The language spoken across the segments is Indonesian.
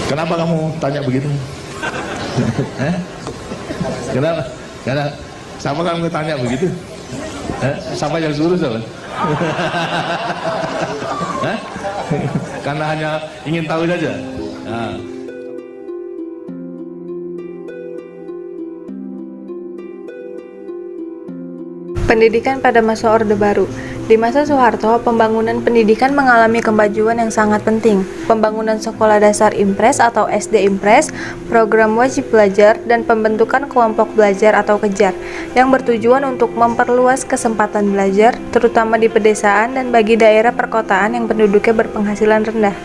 Kenapa kamu tanya begitu? Hah? Kenapa? Karena siapa kamu tanya begitu? Siapa yang suruh siapa? Hah? Karena hanya ingin tahu saja. Nah. Pendidikan pada masa Orde Baru. Di masa Soeharto, pembangunan pendidikan mengalami kemajuan yang sangat penting. Pembangunan sekolah dasar Impres atau SD Impres, program wajib belajar, dan pembentukan kelompok belajar atau kejar, yang bertujuan untuk memperluas kesempatan belajar, terutama di pedesaan dan bagi daerah perkotaan yang penduduknya berpenghasilan rendah.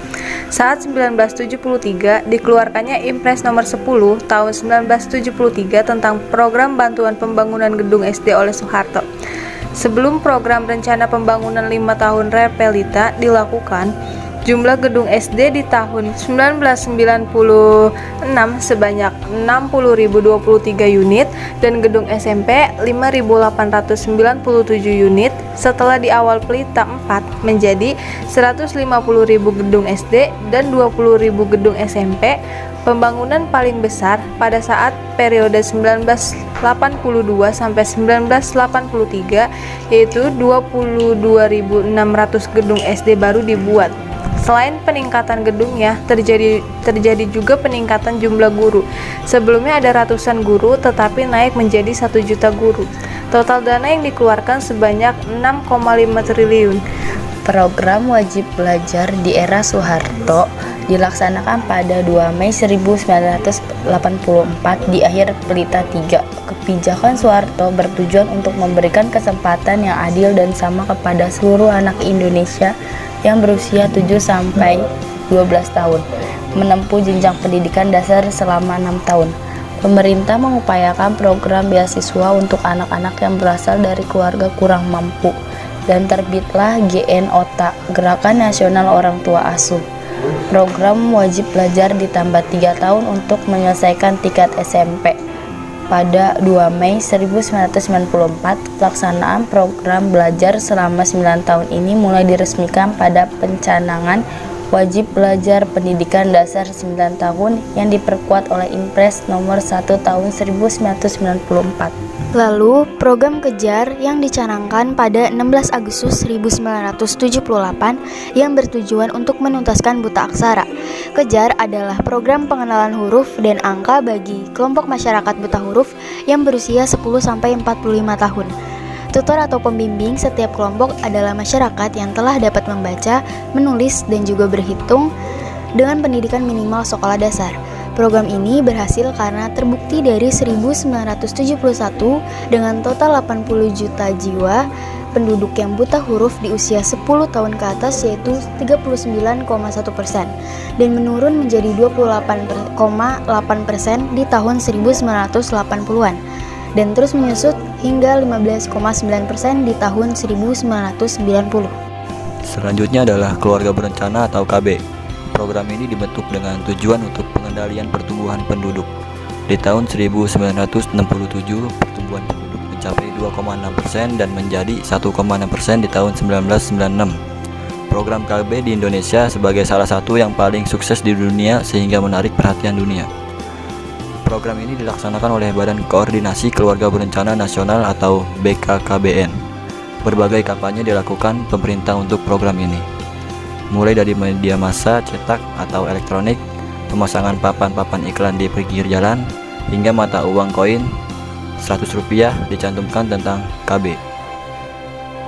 Saat 1973, dikeluarkannya Impres nomor 10 tahun 1973 tentang program bantuan pembangunan gedung SD oleh Soeharto. Sebelum program rencana pembangunan 5 tahun Repelita dilakukan, jumlah gedung SD di tahun 1996 sebanyak 60.023 unit dan gedung SMP 5.897 unit. Setelah di awal Pelita 4 menjadi 150.000 gedung SD dan 20.000 gedung SMP. Pembangunan paling besar pada saat periode 1982 sampai 1983 yaitu 22.600 gedung SD baru dibuat. Selain peningkatan gedungnya, terjadi juga peningkatan jumlah guru. Sebelumnya ada ratusan guru, tetapi naik menjadi 1 juta guru. Total dana yang dikeluarkan sebanyak 6,5 triliun. Program wajib belajar di era Soeharto dilaksanakan pada 2 Mei 1984 di akhir Pelita 3. Kebijakan Soeharto bertujuan untuk memberikan kesempatan yang adil dan sama kepada seluruh anak Indonesia yang berusia 7 sampai 12 tahun menempuh jenjang pendidikan dasar selama 6 tahun. Pemerintah mengupayakan program beasiswa untuk anak-anak yang berasal dari keluarga kurang mampu dan terbitlah GNOTA, Gerakan Nasional Orang Tua Asuh. Program wajib belajar ditambah 3 tahun untuk menyelesaikan tingkat SMP. Pada 2 Mei 1994, pelaksanaan program belajar selama 9 tahun ini mulai diresmikan pada pencanangan wajib belajar pendidikan dasar 9 tahun yang diperkuat oleh Impres nomor 1 tahun 1994. Lalu, program kejar yang dicanangkan pada 16 Agustus 1978 yang bertujuan untuk menuntaskan buta aksara. Kejar adalah program pengenalan huruf dan angka bagi kelompok masyarakat buta huruf yang berusia 10-45 tahun. Tutor atau pembimbing setiap kelompok adalah masyarakat yang telah dapat membaca, menulis, dan juga berhitung dengan pendidikan minimal sekolah dasar. Program ini berhasil karena terbukti dari 1971 dengan total 80 juta jiwa penduduk yang buta huruf di usia 10 tahun ke atas yaitu 39,1% dan menurun menjadi 28,8% di tahun 1980-an dan terus menyusut hingga 15,9% di tahun 1990. Selanjutnya adalah keluarga berencana atau KB. Program ini dibentuk dengan tujuan untuk pengendalian pertumbuhan penduduk. Di tahun 1967, pertumbuhan penduduk mencapai 2,6% dan menjadi 1,6% di tahun 1996. Program KB di Indonesia sebagai salah satu yang paling sukses di dunia sehingga menarik perhatian dunia. Program ini dilaksanakan oleh Badan Koordinasi Keluarga Berencana Nasional atau BKKBN. Berbagai kampanye dilakukan pemerintah untuk program ini, mulai dari media massa cetak atau elektronik, pemasangan papan-papan iklan di pinggir jalan, hingga mata uang koin Rp100 dicantumkan tentang KB.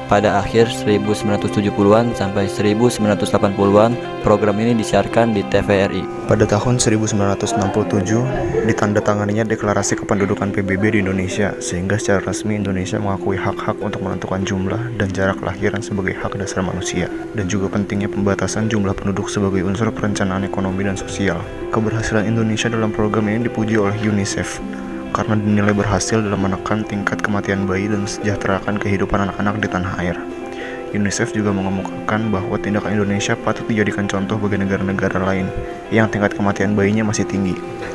Pada akhir 1970-an sampai 1980-an, program ini disiarkan di TVRI. Pada tahun 1967, ditandatanganinya Deklarasi Kependudukan PBB di Indonesia, sehingga secara resmi Indonesia mengakui hak-hak untuk menentukan jumlah dan jarak kelahiran sebagai hak dasar manusia, dan juga pentingnya pembatasan jumlah penduduk sebagai unsur perencanaan ekonomi dan sosial. Keberhasilan Indonesia dalam program ini dipuji oleh UNICEF, karena dinilai berhasil dalam menekan tingkat kematian bayi dan mesejahterakan kehidupan anak-anak di tanah air. UNICEF juga mengemukakan bahwa tindakan Indonesia patut dijadikan contoh bagi negara-negara lain yang tingkat kematian bayinya masih tinggi.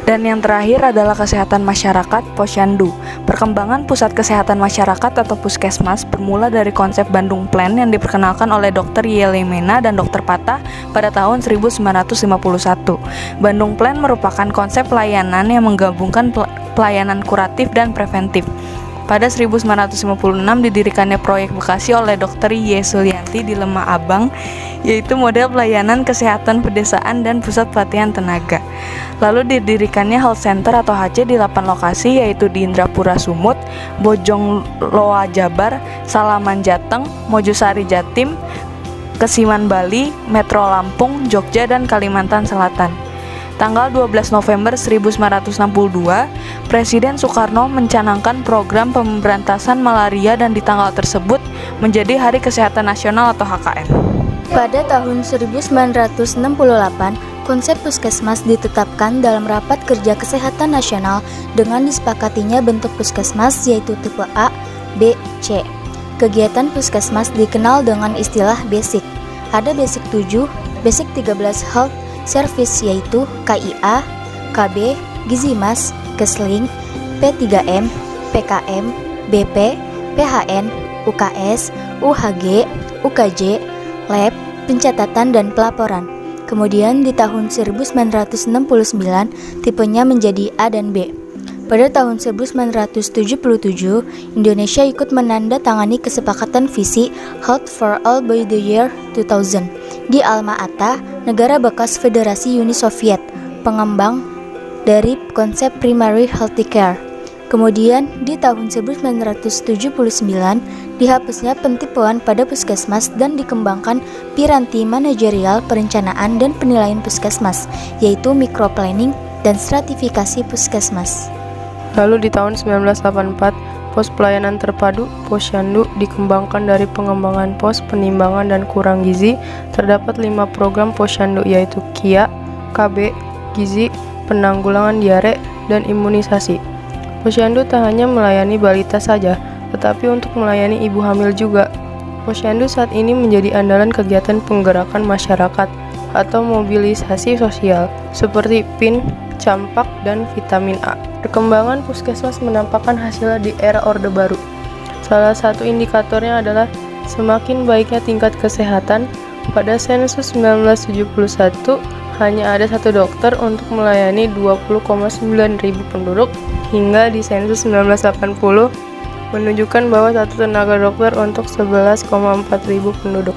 Dan yang terakhir adalah kesehatan masyarakat, Posyandu. Perkembangan pusat kesehatan masyarakat atau puskesmas bermula dari konsep Bandung Plan yang diperkenalkan oleh Dr. Yelemena dan Dr. Patah pada tahun 1951. Bandung Plan merupakan konsep pelayanan yang menggabungkan pelayanan kuratif dan preventif. Pada 1956 didirikannya proyek Bekasi oleh Dr. Y. Sulianti di Lemah Abang, yaitu model pelayanan kesehatan pedesaan dan pusat pelatihan tenaga. Lalu didirikannya Health Center atau HC di 8 lokasi, yaitu di Indrapura Sumut, Bojong Loa Jabar, Salaman Jateng, Mojosari Jatim, Kesiman Bali, Metro Lampung, Jogja, dan Kalimantan Selatan. Tanggal 12 November 1962, Presiden Soekarno mencanangkan program pemberantasan malaria dan di tanggal tersebut menjadi Hari Kesehatan Nasional atau HKN. Pada tahun 1968, konsep puskesmas ditetapkan dalam Rapat Kerja Kesehatan Nasional dengan disepakatinya bentuk puskesmas yaitu tipe A, B, C. Kegiatan puskesmas dikenal dengan istilah basic. Ada basic 7, basic 13 health service yaitu KIA, KB, Gizimas, Kesling, P3M, PKM, BP, PHN, UKS, UHG, UKJ, lab, pencatatan dan pelaporan. Kemudian di tahun 1969 tipenya menjadi A dan B. Pada tahun 1977, Indonesia ikut menandatangani kesepakatan visi Health for All by the year 2000 di Alma-Ata, negara bekas Federasi Uni Soviet, pengembang dari konsep primary healthcare. Kemudian di tahun 1979 dihapusnya pentipuan pada puskesmas dan dikembangkan piranti manajerial perencanaan dan penilaian puskesmas, yaitu microplanning dan stratifikasi puskesmas. Lalu di tahun 1984, pos pelayanan terpadu Posyandu dikembangkan dari pengembangan pos penimbangan dan kurang gizi. Terdapat 5 program Posyandu yaitu KIA, KB, Gizi, penanggulangan diare, dan imunisasi. Posyandu tak hanya melayani balita saja, tetapi untuk melayani ibu hamil juga. Posyandu saat ini menjadi andalan kegiatan penggerakan masyarakat atau mobilisasi sosial seperti PIN, campak, dan vitamin A. Perkembangan puskesmas menampakkan hasilnya di era Orde Baru. Salah satu indikatornya adalah semakin baiknya tingkat kesehatan. Pada sensus 1971, hanya ada 1 dokter untuk melayani 20,9 ribu penduduk, hingga di sensus 1980 menunjukkan bahwa 1 tenaga dokter untuk 11,4 ribu penduduk.